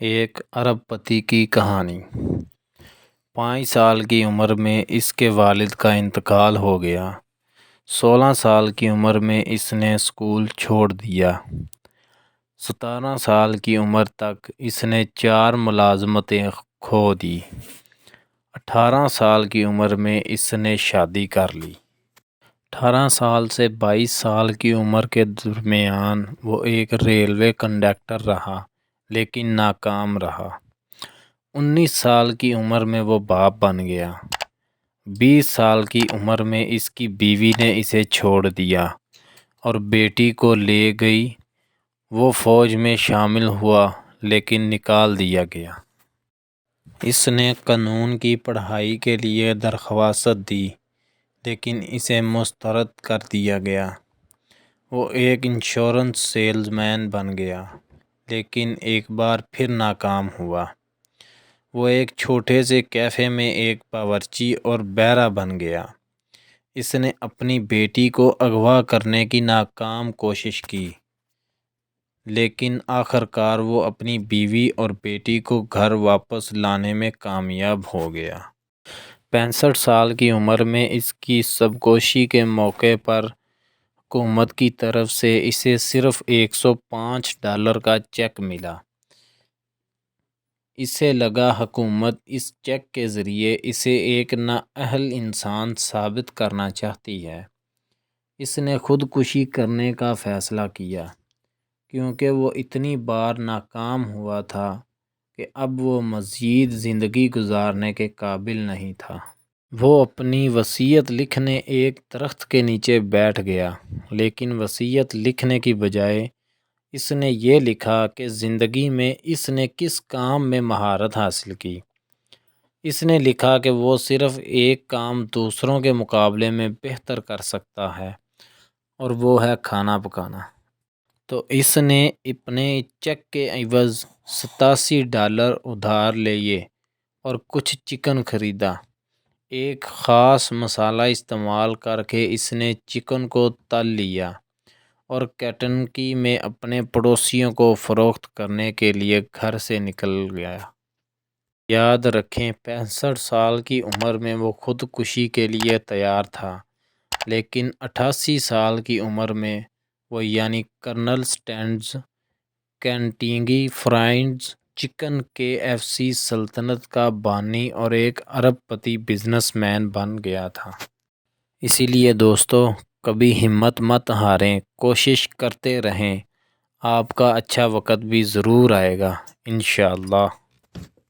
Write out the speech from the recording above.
ایک ارب پتی کی کہانی۔ 5 سال کی عمر میں اس کے والد کا انتقال ہو گیا۔ 16 سال کی عمر میں اس نے اسکول چھوڑ دیا۔ 17 سال کی عمر تک اس نے 4 ملازمتیں کھو دیں۔ 18 سال کی عمر میں اس نے شادی کر لی۔ 18 سال سے 22 سال کی عمر کے درمیان وہ ایک ریلوے کنڈکٹر رہا لیکن ناکام رہا۔ 19 سال کی عمر میں وہ باپ بن گیا۔ 20 سال کی عمر میں اس کی بیوی نے اسے چھوڑ دیا اور بیٹی کو لے گئی۔ وہ فوج میں شامل ہوا لیکن نکال دیا گیا۔ اس نے قانون کی پڑھائی کے لیے درخواست دی لیکن اسے مسترد کر دیا گیا۔ وہ ایک انشورنس سیلز مین بن گیا لیکن ایک بار پھر ناکام ہوا۔ وہ ایک چھوٹے سے کیفے میں ایک باورچی اور بہرہ بن گیا۔ اس نے اپنی بیٹی کو اغوا کرنے کی ناکام کوشش کی لیکن آخرکار وہ اپنی بیوی اور بیٹی کو گھر واپس لانے میں کامیاب ہو گیا۔ 65 سال کی عمر میں اس کی سبکوشی کے موقع پر حکومت کی طرف سے اسے صرف $105 کا چیک ملا۔ اسے لگا حکومت اس چیک کے ذریعے اسے ایک نااہل انسان ثابت کرنا چاہتی ہے۔ اس نے خودکشی کرنے کا فیصلہ کیا کیونکہ وہ اتنی بار ناکام ہوا تھا کہ اب وہ مزید زندگی گزارنے کے قابل نہیں تھا۔ وہ اپنی وصیت لکھنے ایک درخت کے نیچے بیٹھ گیا لیکن وصیت لکھنے کی بجائے اس نے یہ لکھا کہ زندگی میں اس نے کس کام میں مہارت حاصل کی۔ اس نے لکھا کہ وہ صرف ایک کام دوسروں کے مقابلے میں بہتر کر سکتا ہے اور وہ ہے کھانا پکانا۔ تو اس نے اپنے چیک کے عوض $87 ادھار لیے اور کچھ چکن خریدا۔ ایک خاص مسالہ استعمال کر کے اس نے چکن کو تل لیا اور کینٹکی میں اپنے پڑوسیوں کو فروخت کرنے کے لیے گھر سے نکل گیا۔ یاد رکھیں 65 سال کی عمر میں وہ خودکشی کے لیے تیار تھا لیکن 88 سال کی عمر میں وہ یعنی Colonel Sanders Kentucky Fried Chicken KFC سلطنت کا بانی اور ایک ارب پتی بزنس مین بن گیا تھا۔ اسی لیے دوستو کبھی ہمت مت ہاریں، کوشش کرتے رہیں، آپ کا اچھا وقت بھی ضرور آئے گا انشاءاللہ۔